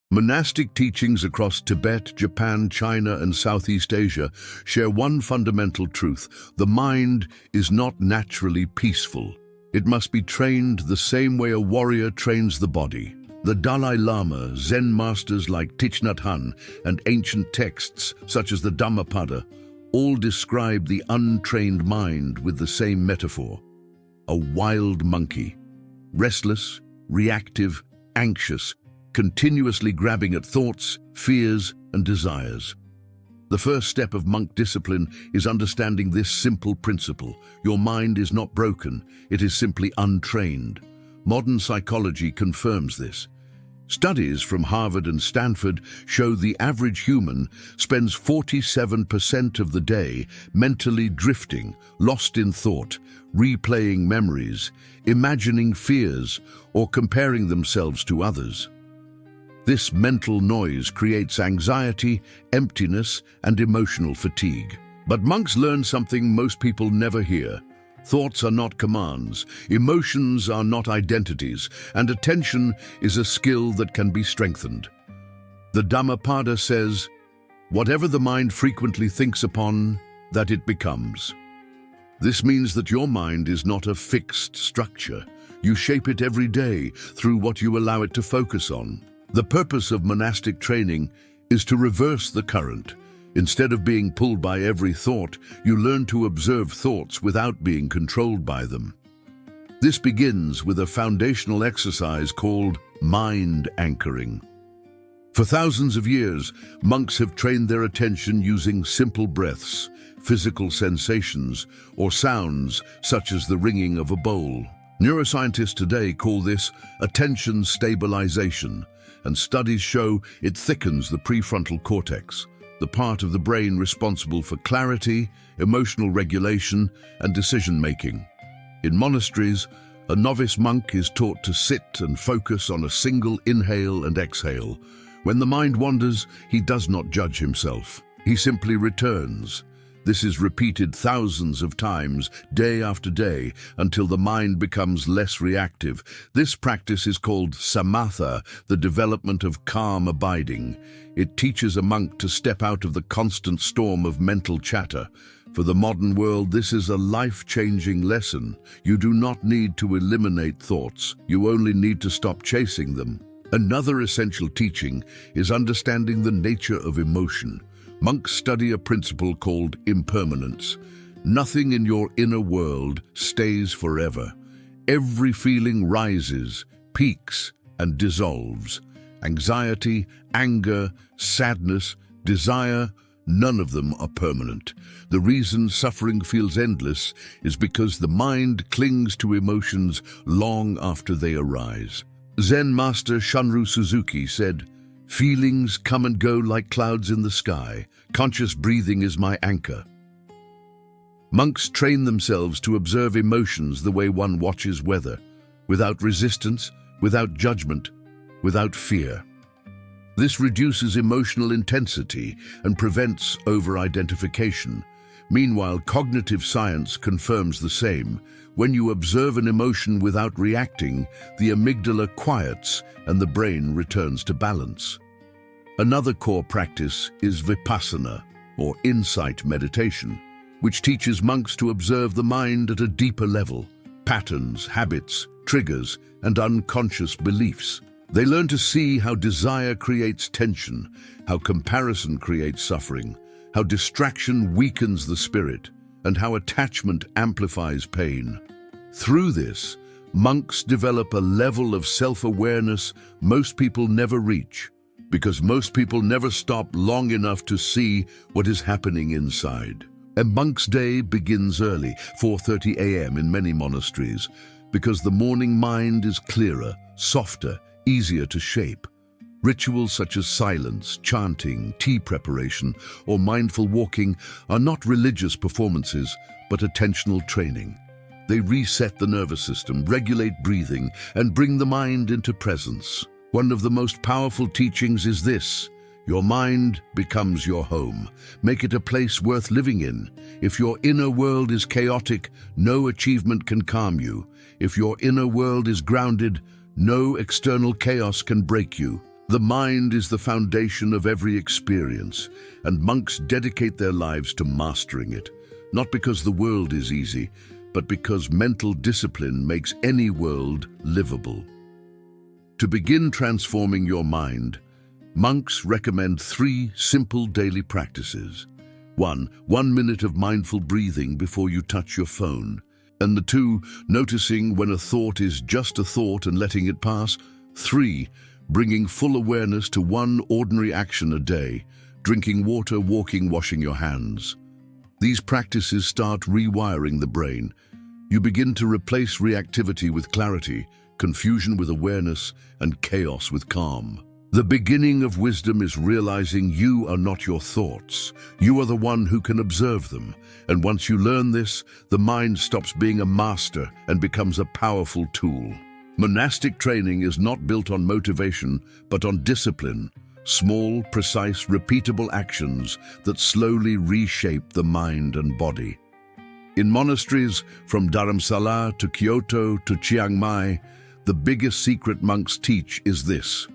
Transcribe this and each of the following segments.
Monastic teachings across Tibet, Japan, China, and Southeast Asia share one fundamental truth: the mind is not naturally peaceful. It must be trained the same way a warrior trains the body. The Dalai Lama, Zen masters like Thich Nhat Hanh, and ancient texts such as the Dhammapada all describe the untrained mind with the same metaphor: a wild monkey, restless, reactive, anxious, continuously grabbing at thoughts, fears, and desires. The first step of monk discipline is understanding this simple principle. Your mind is not broken, it is simply untrained. Modern psychology confirms this. Studies from Harvard and Stanford show the average human spends 47% of the day mentally drifting, lost in thought, replaying memories, imagining fears, or comparing themselves to others. This mental noise creates anxiety, emptiness, and emotional fatigue. But monks learn something most people never hear. Thoughts are not commands, emotions are not identities, and attention is a skill that can be strengthened. The Dhammapada says, "Whatever the mind frequently thinks upon, that it becomes." This means that your mind is not a fixed structure. You shape it every day through what you allow it to focus on. The purpose of monastic training is to reverse the current. Instead of being pulled by every thought, you learn to observe thoughts without being controlled by them. This begins with a foundational exercise called mind anchoring. For thousands of years, monks have trained their attention using simple breaths, physical sensations, or sounds such as the ringing of a bowl. Neuroscientists today call this attention stabilization, and studies show it thickens the prefrontal cortex, the part of the brain responsible for clarity, emotional regulation, and decision-making. In monasteries, a novice monk is taught to sit and focus on a single inhale and exhale. When the mind wanders, he does not judge himself. He simply returns. This is repeated thousands of times, day after day, until the mind becomes less reactive. This practice is called samatha, the development of calm abiding. It teaches a monk to step out of the constant storm of mental chatter. For the modern world, this is a life-changing lesson. You do not need to eliminate thoughts. You only need to stop chasing them. Another essential teaching is understanding the nature of emotion. Monks study a principle called impermanence. Nothing in your inner world stays forever. Every feeling rises, peaks, and dissolves. Anxiety, anger, sadness, desire, none of them are permanent. The reason suffering feels endless is because the mind clings to emotions long after they arise. Zen master Shunryu Suzuki said, "Feelings come and go like clouds in the sky. Conscious breathing is my anchor." Monks train themselves to observe emotions the way one watches weather, without resistance, without judgment, without fear. This reduces emotional intensity and prevents over-identification. Meanwhile, cognitive science confirms the same. When you observe an emotion without reacting, the amygdala quiets and the brain returns to balance. Another core practice is vipassana, or insight meditation, which teaches monks to observe the mind at a deeper level: patterns, habits, triggers, and unconscious beliefs. They learn to see how desire creates tension, how comparison creates suffering, how distraction weakens the spirit, and how attachment amplifies pain. Through this, monks develop a level of self-awareness most people never reach, because most people never stop long enough to see what is happening inside. A monk's day begins early, 4:30 a.m. in many monasteries, because the morning mind is clearer, softer, easier to shape. Rituals such as silence, chanting, tea preparation, or mindful walking are not religious performances, but attentional training. They reset the nervous system, regulate breathing, and bring the mind into presence. One of the most powerful teachings is this: your mind becomes your home. Make it a place worth living in. If your inner world is chaotic, no achievement can calm you. If your inner world is grounded, no external chaos can break you. The mind is the foundation of every experience, and monks dedicate their lives to mastering it, not because the world is easy, but because mental discipline makes any world livable. To begin transforming your mind, monks recommend 3 simple daily practices. 1 minute of mindful breathing before you touch your phone. And the 2, noticing when a thought is just a thought and letting it pass. 3, bringing full awareness to 1 ordinary action a day, drinking water, walking, washing your hands. These practices start rewiring the brain. You begin to replace reactivity with clarity, confusion with awareness, and chaos with calm. The beginning of wisdom is realizing you are not your thoughts. You are the one who can observe them. And once you learn this, the mind stops being a master and becomes a powerful tool. Monastic training is not built on motivation, but on discipline. Small, precise, repeatable actions that slowly reshape the mind and body. In monasteries, from Dharamsala to Kyoto to Chiang Mai, the biggest secret monks teach is this: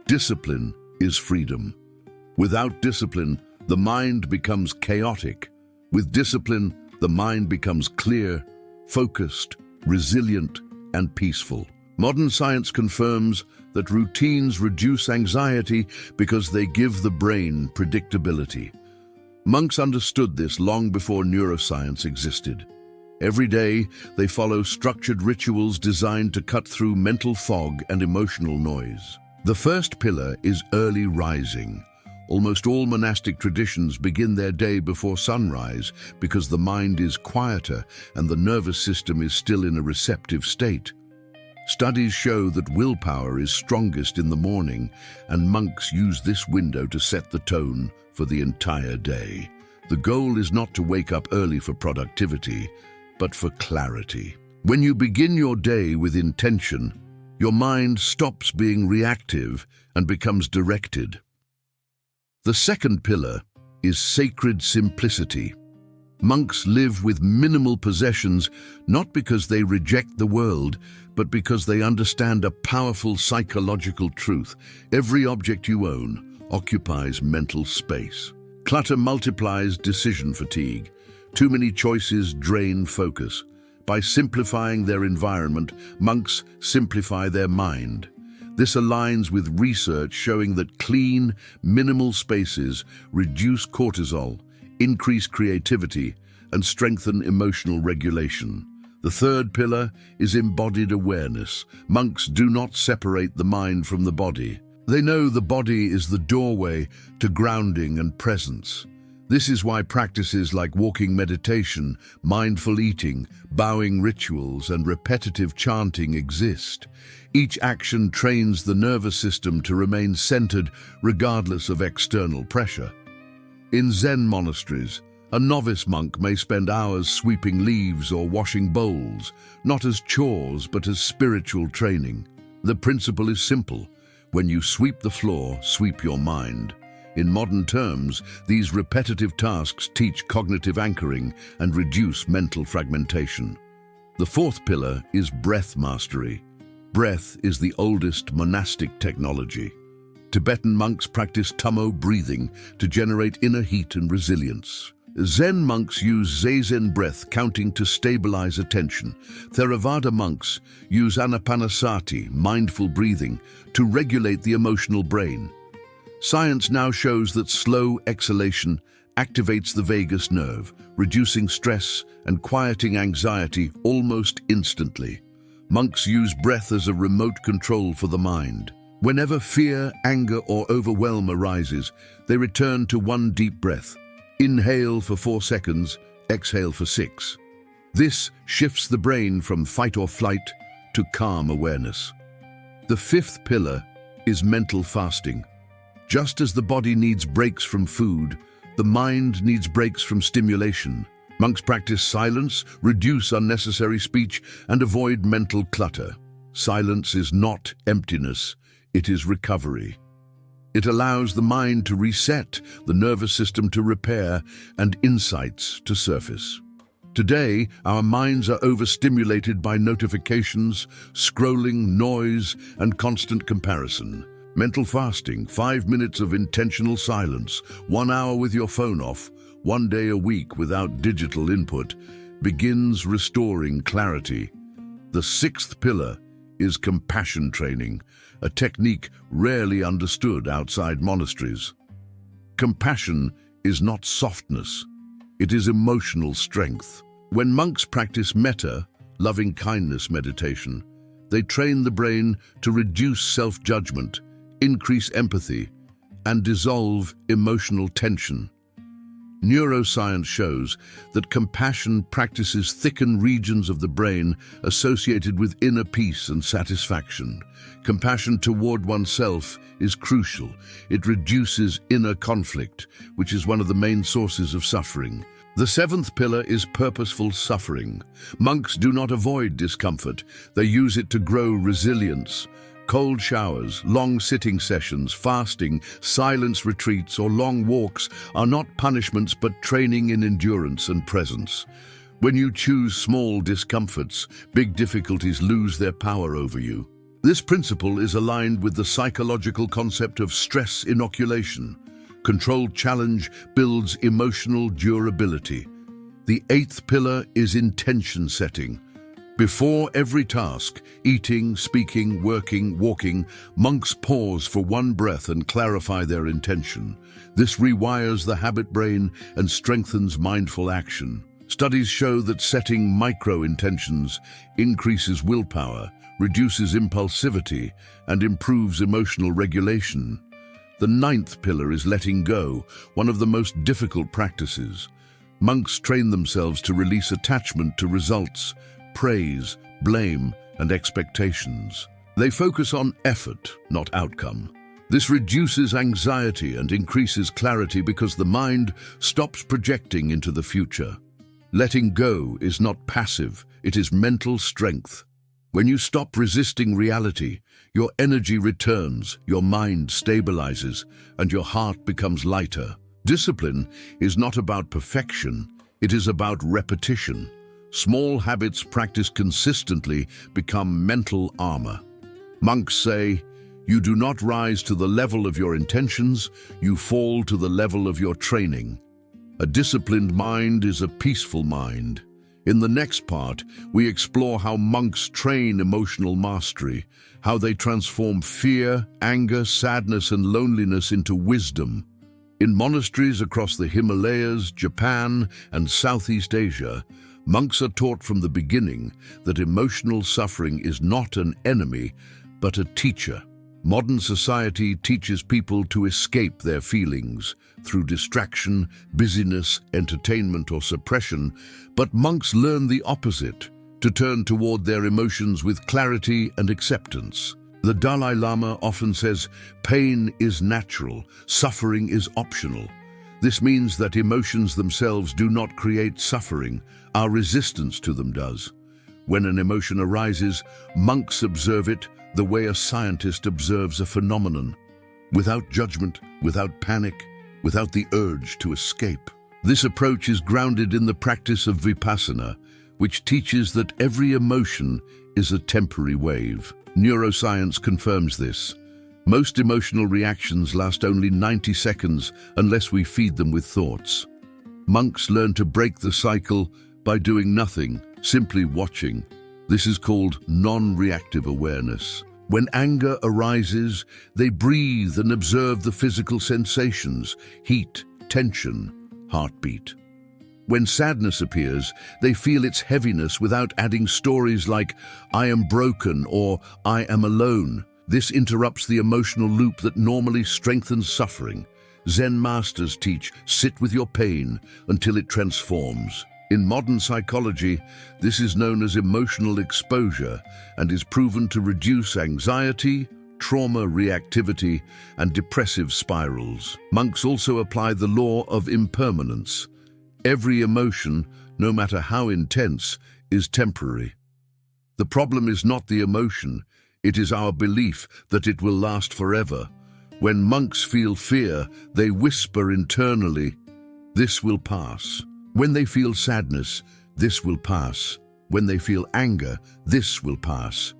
discipline is freedom. Without discipline, the mind becomes chaotic. With discipline, the mind becomes clear, focused, resilient, and peaceful. Modern science confirms that routines reduce anxiety because they give the brain predictability. Monks understood this long before neuroscience existed. Every day, they follow structured rituals designed to cut through mental fog and emotional noise. The first pillar is early rising. Almost all monastic traditions begin their day before sunrise because the mind is quieter and the nervous system is still in a receptive state. Studies show that willpower is strongest in the morning, and monks use this window to set the tone for the entire day. The goal is not to wake up early for productivity, but for clarity. When you begin your day with intention, your mind stops being reactive and becomes directed. The second pillar is sacred simplicity. Monks live with minimal possessions, not because they reject the world, but because they understand a powerful psychological truth. Every object you own occupies mental space. Clutter multiplies decision fatigue. Too many choices drain focus. By simplifying their environment, monks simplify their mind. This aligns with research showing that clean, minimal spaces reduce cortisol, increase creativity, and strengthen emotional regulation. The third pillar is embodied awareness. Monks do not separate the mind from the body. They know the body is the doorway to grounding and presence. This is why practices like walking meditation, mindful eating, bowing rituals, and repetitive chanting exist. Each action trains the nervous system to remain centered regardless of external pressure. In Zen monasteries, a novice monk may spend hours sweeping leaves or washing bowls, not as chores but as spiritual training. The principle is simple. When you sweep the floor, sweep your mind. In modern terms, these repetitive tasks teach cognitive anchoring and reduce mental fragmentation. The fourth pillar is breath mastery. Breath is the oldest monastic technology. Tibetan monks practice tummo breathing to generate inner heat and resilience. Zen monks use zazen breath counting to stabilize attention. Theravada monks use anapanasati, mindful breathing, to regulate the emotional brain. Science now shows that slow exhalation activates the vagus nerve, reducing stress and quieting anxiety almost instantly. Monks use breath as a remote control for the mind. Whenever fear, anger, or overwhelm arises, they return to one deep breath. Inhale for 4 seconds, exhale for 6. This shifts the brain from fight or flight to calm awareness. The fifth pillar is mental fasting. Just as the body needs breaks from food, the mind needs breaks from stimulation. Monks practice silence, reduce unnecessary speech, and avoid mental clutter. Silence is not emptiness, it is recovery. It allows the mind to reset, the nervous system to repair, and insights to surface. Today, our minds are overstimulated by notifications, scrolling, noise, and constant comparison. Mental fasting, 5 minutes of intentional silence, 1 hour with your phone off, 1 day a week without digital input, begins restoring clarity. The sixth pillar is compassion training, a technique rarely understood outside monasteries. Compassion is not softness, it is emotional strength. When monks practice metta, loving-kindness meditation, they train the brain to reduce self-judgment, increase empathy, and dissolve emotional tension. Neuroscience shows that compassion practices thicken regions of the brain associated with inner peace and satisfaction. Compassion toward oneself is crucial. It reduces inner conflict, which is one of the main sources of suffering. The seventh pillar is purposeful suffering. Monks do not avoid discomfort. They use it to grow resilience. Cold showers, long sitting sessions, fasting, silence retreats, or long walks are not punishments but training in endurance and presence. When you choose small discomforts, big difficulties lose their power over you. This principle is aligned with the psychological concept of stress inoculation. Controlled challenge builds emotional durability. The eighth pillar is intention setting. Before every task, eating, speaking, working, walking, monks pause for one breath and clarify their intention. This rewires the habit brain and strengthens mindful action. Studies show that setting micro-intentions increases willpower, reduces impulsivity, and improves emotional regulation. The ninth pillar is letting go, one of the most difficult practices. Monks train themselves to release attachment to results, praise, blame, and expectations. They focus on effort, not outcome. This reduces anxiety and increases clarity because the mind stops projecting into the future. Letting go is not passive, it is mental strength. When you stop resisting reality, your energy returns, your mind stabilizes, and your heart becomes lighter. Discipline is not about perfection, it is about repetition. Small habits practiced consistently become mental armor. Monks say, "You do not rise to the level of your intentions, you fall to the level of your training." A disciplined mind is a peaceful mind. In the next part, we explore how monks train emotional mastery, how they transform fear, anger, sadness, and loneliness into wisdom. In monasteries across the Himalayas, Japan, and Southeast Asia, monks are taught from the beginning that emotional suffering is not an enemy, but a teacher. Modern society teaches people to escape their feelings through distraction, busyness, entertainment, or suppression, but monks learn the opposite, to turn toward their emotions with clarity and acceptance. The Dalai Lama often says, "Pain is natural, suffering is optional." This means that emotions themselves do not create suffering, our resistance to them does. When an emotion arises, monks observe it the way a scientist observes a phenomenon, without judgment, without panic, without the urge to escape. This approach is grounded in the practice of vipassana, which teaches that every emotion is a temporary wave. Neuroscience confirms this. Most emotional reactions last only 90 seconds unless we feed them with thoughts. Monks learn to break the cycle by doing nothing, simply watching. This is called non-reactive awareness. When anger arises, they breathe and observe the physical sensations, heat, tension, heartbeat. When sadness appears, they feel its heaviness without adding stories like, "I am broken" or "I am alone." This interrupts the emotional loop that normally strengthens suffering. Zen masters teach, sit with your pain until it transforms. In modern psychology, this is known as emotional exposure and is proven to reduce anxiety, trauma reactivity, and depressive spirals. Monks also apply the law of impermanence. Every emotion, no matter how intense, is temporary. The problem is not the emotion, it is our belief that it will last forever. When monks feel fear, they whisper internally, "This will pass." When they feel sadness, "This will pass." When they feel anger, "This will pass."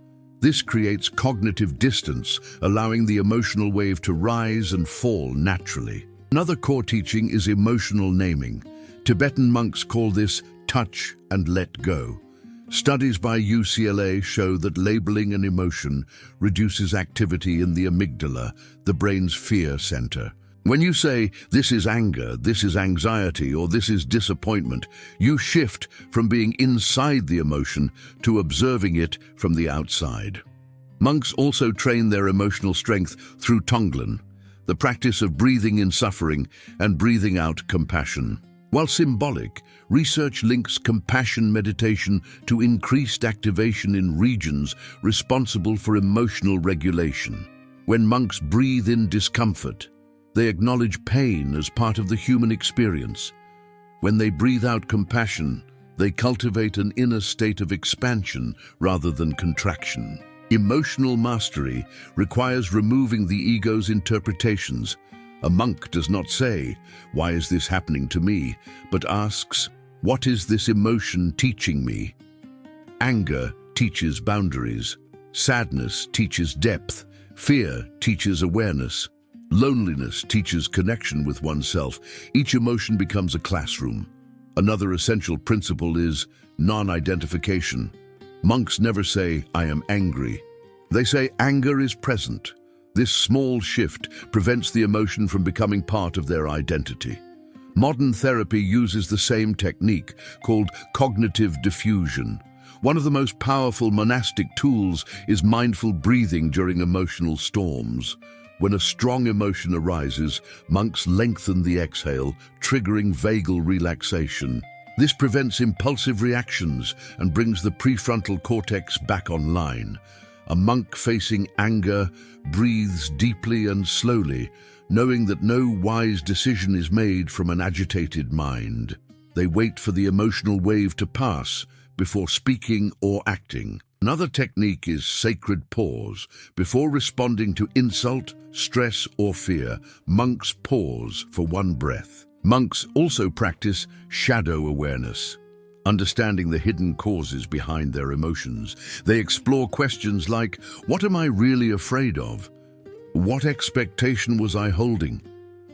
This creates cognitive distance, allowing the emotional wave to rise and fall naturally. Another core teaching is emotional naming. Tibetan monks call this touch and let go. Studies by UCLA show that labeling an emotion reduces activity in the amygdala, the brain's fear center. When you say, this is anger, this is anxiety, or this is disappointment, you shift from being inside the emotion to observing it from the outside. Monks also train their emotional strength through Tonglen, the practice of breathing in suffering and breathing out compassion. While symbolic, research links compassion meditation to increased activation in regions responsible for emotional regulation. When monks breathe in discomfort, they acknowledge pain as part of the human experience. When they breathe out compassion, they cultivate an inner state of expansion rather than contraction. Emotional mastery requires removing the ego's interpretations. A monk does not say, "Why is this happening to me?" but asks, "What is this emotion teaching me?" Anger teaches boundaries. Sadness teaches depth. Fear teaches awareness. Loneliness teaches connection with oneself. Each emotion becomes a classroom. Another essential principle is non-identification. Monks never say, "I am angry." They say, "Anger is present." This small shift prevents the emotion from becoming part of their identity. Modern therapy uses the same technique, called cognitive diffusion. One of the most powerful monastic tools is mindful breathing during emotional storms. When a strong emotion arises, monks lengthen the exhale, triggering vagal relaxation. This prevents impulsive reactions and brings the prefrontal cortex back online. A monk facing anger breathes deeply and slowly, knowing that no wise decision is made from an agitated mind. They wait for the emotional wave to pass before speaking or acting. Another technique is sacred pause. Before responding to insult, stress, or fear, monks pause for one breath. Monks also practice shadow awareness, understanding the hidden causes behind their emotions. They explore questions like, what am I really afraid of? What expectation was I holding?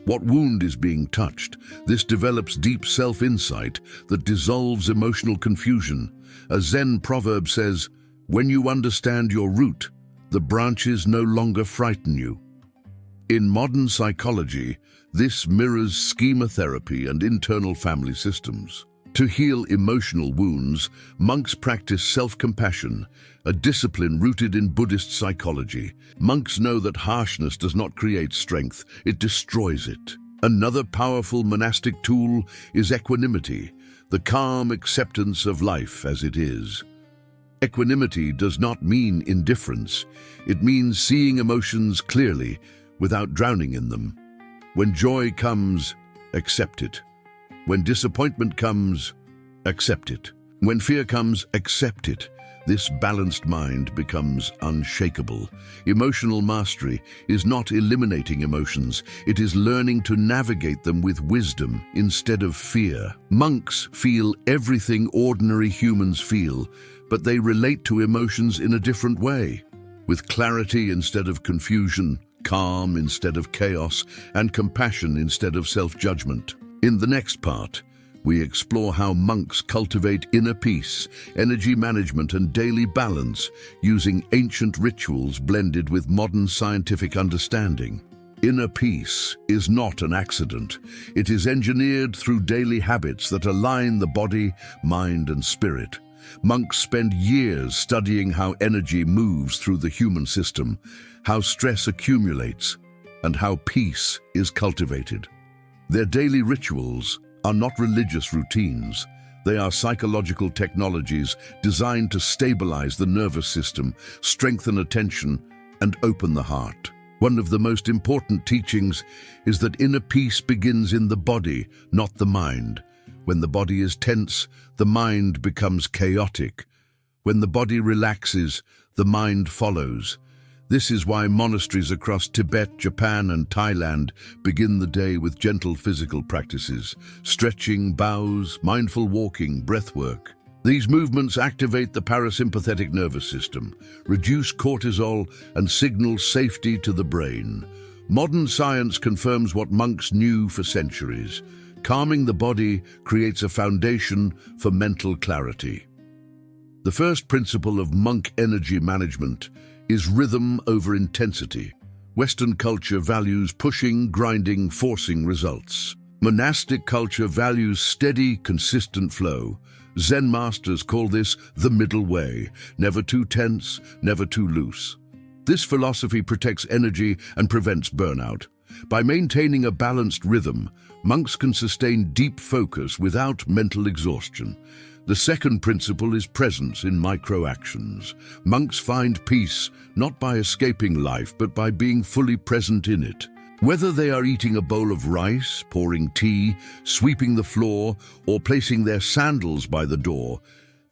What wound is being touched? This develops deep self-insight that dissolves emotional confusion. A Zen proverb says, "When you understand your root, the branches no longer frighten you." In modern psychology, this mirrors schema therapy and internal family systems. To heal emotional wounds, monks practice self-compassion, a discipline rooted in Buddhist psychology. Monks know that harshness does not create strength, it destroys it. Another powerful monastic tool is equanimity, the calm acceptance of life as it is. Equanimity does not mean indifference. It means seeing emotions clearly without drowning in them. When joy comes, accept it. When disappointment comes, accept it. When fear comes, accept it. This balanced mind becomes unshakable. Emotional mastery is not eliminating emotions. It is learning to navigate them with wisdom instead of fear. Monks feel everything ordinary humans feel, but they relate to emotions in a different way, with clarity instead of confusion, calm instead of chaos, and compassion instead of self-judgment. In the next part, we explore how monks cultivate inner peace, energy management, and daily balance using ancient rituals blended with modern scientific understanding. Inner peace is not an accident. It is engineered through daily habits that align the body, mind, and spirit. Monks spend years studying how energy moves through the human system, how stress accumulates, and how peace is cultivated. Their daily rituals are not religious routines. They are psychological technologies designed to stabilize the nervous system, strengthen attention, and open the heart. One of the most important teachings is that inner peace begins in the body, not the mind. When the body is tense, the mind becomes chaotic. When the body relaxes, the mind follows. This is why monasteries across Tibet, Japan, and Thailand begin the day with gentle physical practices, stretching, bows, mindful walking, breathwork. These movements activate the parasympathetic nervous system, reduce cortisol, and signal safety to the brain. Modern science confirms what monks knew for centuries. Calming the body creates a foundation for mental clarity. The first principle of monk energy management is rhythm over intensity. Western culture values pushing, grinding, forcing results. Monastic culture values steady, consistent flow. Zen masters call this the middle way, never too tense, never too loose. This philosophy protects energy and prevents burnout. By maintaining a balanced rhythm, monks can sustain deep focus without mental exhaustion. The second principle is presence in micro-actions. Monks find peace not by escaping life, but by being fully present in it. Whether they are eating a bowl of rice, pouring tea, sweeping the floor, or placing their sandals by the door,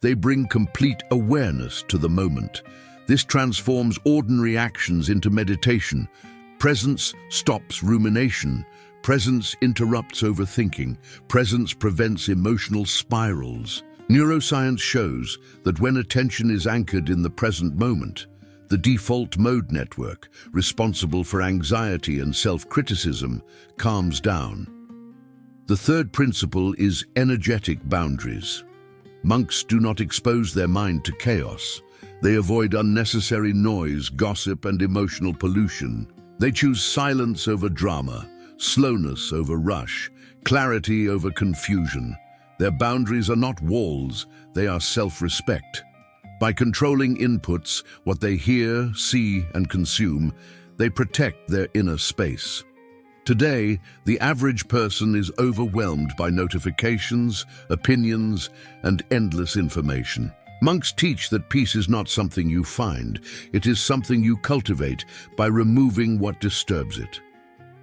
they bring complete awareness to the moment. This transforms ordinary actions into meditation. Presence stops rumination. Presence interrupts overthinking. Presence prevents emotional spirals. Neuroscience shows that when attention is anchored in the present moment, the default mode network, responsible for anxiety and self-criticism, calms down. The third principle is energetic boundaries. Monks do not expose their mind to chaos. They avoid unnecessary noise, gossip, and emotional pollution. They choose silence over drama, slowness over rush, clarity over confusion. Their boundaries are not walls, they are self-respect. By controlling inputs, what they hear, see, and consume, they protect their inner space. Today, the average person is overwhelmed by notifications, opinions, and endless information. Monks teach that peace is not something you find, it is something you cultivate by removing what disturbs it.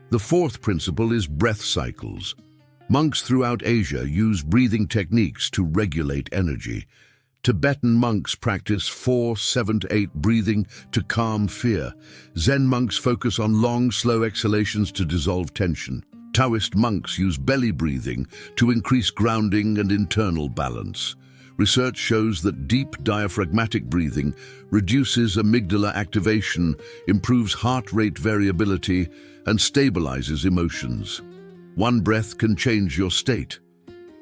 The fourth principle is breath cycles. Monks throughout Asia use breathing techniques to regulate energy. Tibetan monks practice 4-7-8 breathing to calm fear. Zen monks focus on long, slow exhalations to dissolve tension. Taoist monks use belly breathing to increase grounding and internal balance. Research shows that deep diaphragmatic breathing reduces amygdala activation, improves heart rate variability, and stabilizes emotions. 1 breath can change your state.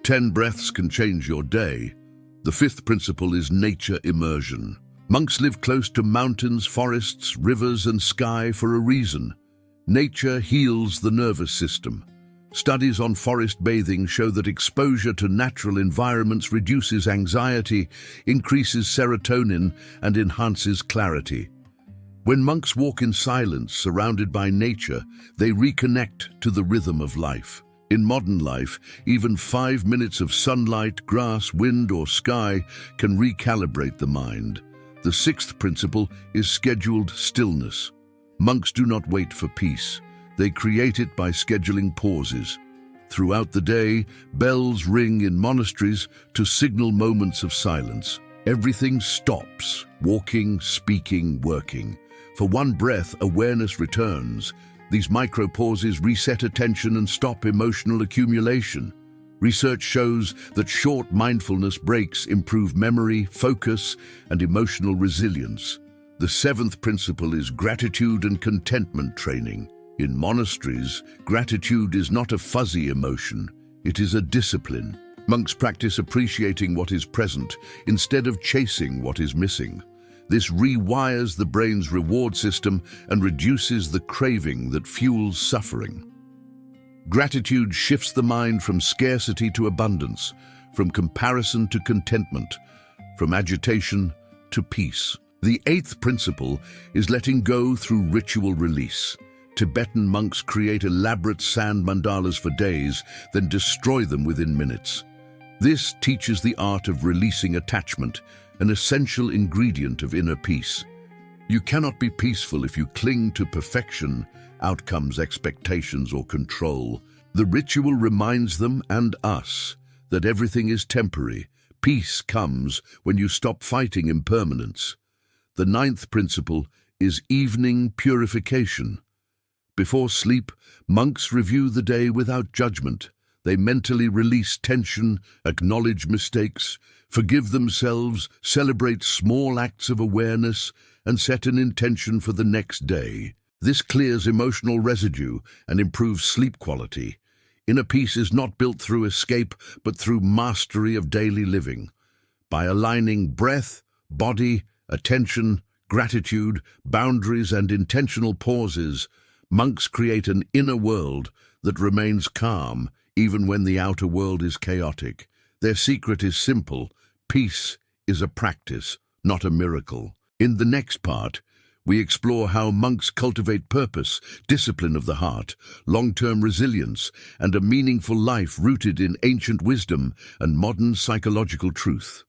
10 breaths can change your day. The fifth principle is nature immersion. Monks live close to mountains, forests, rivers, and sky for a reason. Nature heals the nervous system. Studies on forest bathing show that exposure to natural environments reduces anxiety, increases serotonin, and enhances clarity. When monks walk in silence, surrounded by nature, they reconnect to the rhythm of life. In modern life, even 5 minutes of sunlight, grass, wind, or sky can recalibrate the mind. The sixth principle is scheduled stillness. Monks do not wait for peace. They create it by scheduling pauses. Throughout the day, bells ring in monasteries to signal moments of silence. Everything stops: walking, speaking, working. For 1 breath, awareness returns. These micro-pauses reset attention and stop emotional accumulation. Research shows that short mindfulness breaks improve memory, focus, and emotional resilience. The 7th principle is gratitude and contentment training. In monasteries, gratitude is not a fuzzy emotion, it is a discipline. Monks practice appreciating what is present instead of chasing what is missing. This rewires the brain's reward system and reduces the craving that fuels suffering. Gratitude shifts the mind from scarcity to abundance, from comparison to contentment, from agitation to peace. The 8th principle is letting go through ritual release. Tibetan monks create elaborate sand mandalas for days, then destroy them within minutes. This teaches the art of releasing attachment, an essential ingredient of inner peace. You cannot be peaceful if you cling to perfection, outcomes, expectations, or control. The ritual reminds them and us that everything is temporary. Peace comes when you stop fighting impermanence. The 9th principle is evening purification. Before sleep, monks review the day without judgment. They mentally release tension, acknowledge mistakes, forgive themselves, celebrate small acts of awareness, and set an intention for the next day. This clears emotional residue and improves sleep quality. Inner peace is not built through escape, but through mastery of daily living. By aligning breath, body, attention, gratitude, boundaries, and intentional pauses, monks create an inner world that remains calm even when the outer world is chaotic. Their secret is simple: peace is a practice, not a miracle. In the next part, we explore how monks cultivate purpose, discipline of the heart, long-term resilience, and a meaningful life rooted in ancient wisdom and modern psychological truth.